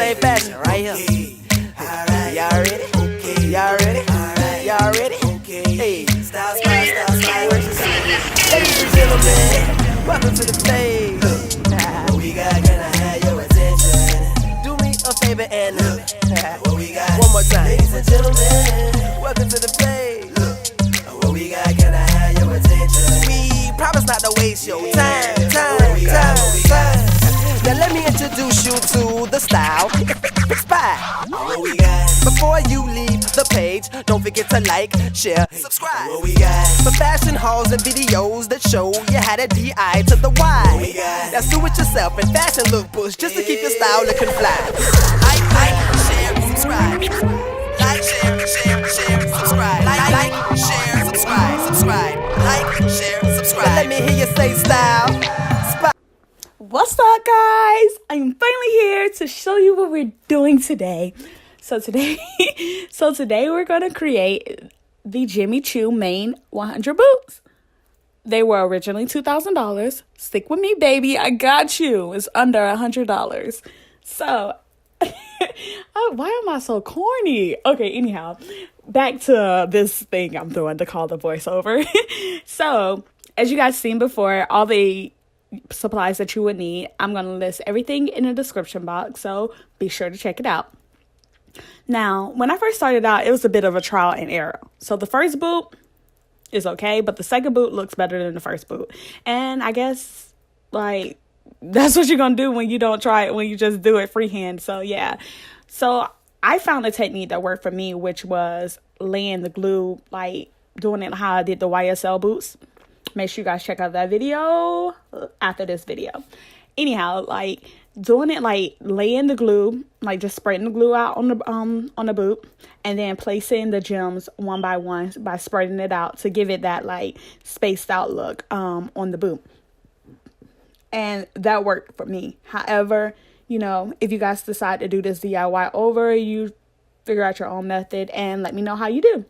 same fashion right here. Y'all ready? Y'all ready? Y'all ready? Hey, style, ladies and gentlemen, welcome to the stage. What we got, can I have your attention? Do me a favor and what we got, one more time. Ladies and gentlemen, welcome to the stage. What we got, can I have your attention? We promise not to waste your time. Now let me introduce you to the style spot. What we got? Before you leave the page, don't forget to like, share, subscribe. What we got? For fashion hauls and videos that show you how to D.I.Y to the Y. What we got? Now do it yourself and fashion lookbooks just to keep your style looking fly. Like, share, subscribe. Like, share, subscribe. Like, share, subscribe. Like, share, subscribe. Now let me hear you say style. What's up, guys? I'm finally here to show you what we're doing today. So today we're going to create the Jimmy Choo Maine 100 boots. They were originally $2,000. Stick with me, baby. I got you. It's under $100. So, why am I so corny? Okay, anyhow, back to this thing I'm doing to call the voiceover. So, as you guys seen before, all the supplies that you would need, I'm going to list everything in the description box, so be sure to check it out. Now, when I first started out, it was a bit of a trial and error. So the first boot is okay, but the second boot looks better than the first boot. And I guess, like, that's what you're going to do when you don't try it, when you just do it freehand. So, yeah. So I found a technique that worked for me, which was laying the glue, like doing it how I did the YSL boots. Make sure you guys check out that video after this video. Anyhow, like doing it, like laying the glue, like just spreading the glue out on the boot, and then placing the gems one by one by spreading it out to give it that like spaced out look on the boot. And that worked for me. However, you know, if you guys decide to do this DIY over, you figure out your own method and let me know how you do.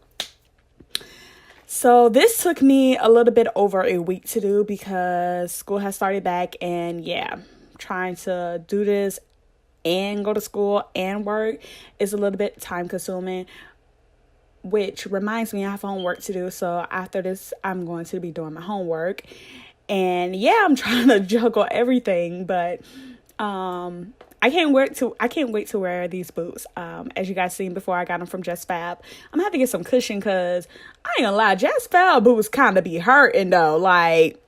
So this took me a little bit over a week to do because school has started back, and yeah, trying to do this and go to school and work is a little bit time consuming, which reminds me I have homework to do. So after this, I'm going to be doing my homework, and yeah, I'm trying to juggle everything, but I can't wait to wear these boots. As you guys seen before, I got them from Justfab. I'm gonna have to get some cushion because I ain't gonna lie, Justfab boots kind of be hurting though. Like,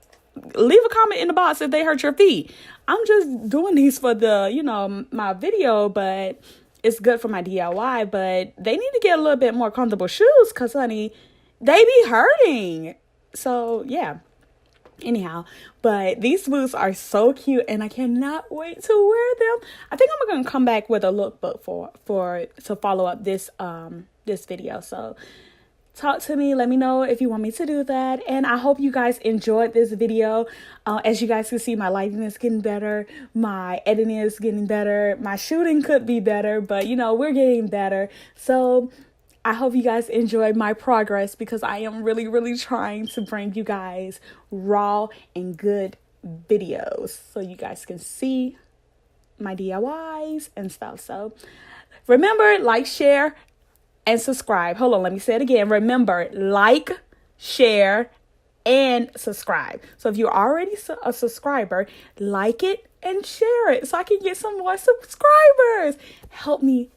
leave a comment in the box if they hurt your feet. I'm just doing these for the, you know, my video, but it's good for my DIY. But they need to get a little bit more comfortable shoes because, honey, they be hurting. So yeah. Anyhow, but these boots are so cute and I cannot wait to wear them. I think I'm gonna come back with a lookbook to follow up this this video. So talk to me, let me know if you want me to do that, and I hope you guys enjoyed this video. As you guys can see, my lighting is getting better, my editing is getting better, my shooting could be better, but you know, we're getting better. So I hope you guys enjoyed my progress because I am really, really trying to bring you guys raw and good videos so you guys can see my DIYs and stuff. So remember, like, share, and subscribe. Hold on, let me say it again. Remember, like, share, and subscribe. So if you're already a subscriber, like it and share it so I can get some more subscribers. Help me.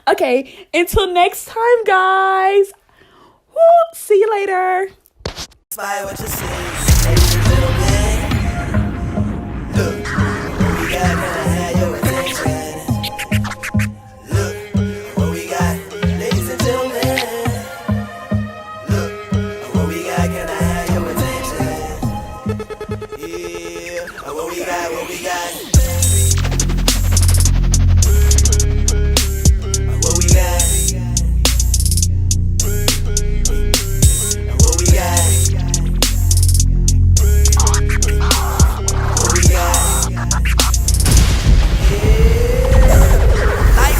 Okay, until next time, guys. Woo, see you later. Inspire what you see, ladies and gentlemen. Look, what we got, can I have your attention? Look, what we got, ladies and gentlemen. Look, what we got, can I have your attention? Yeah, what we got.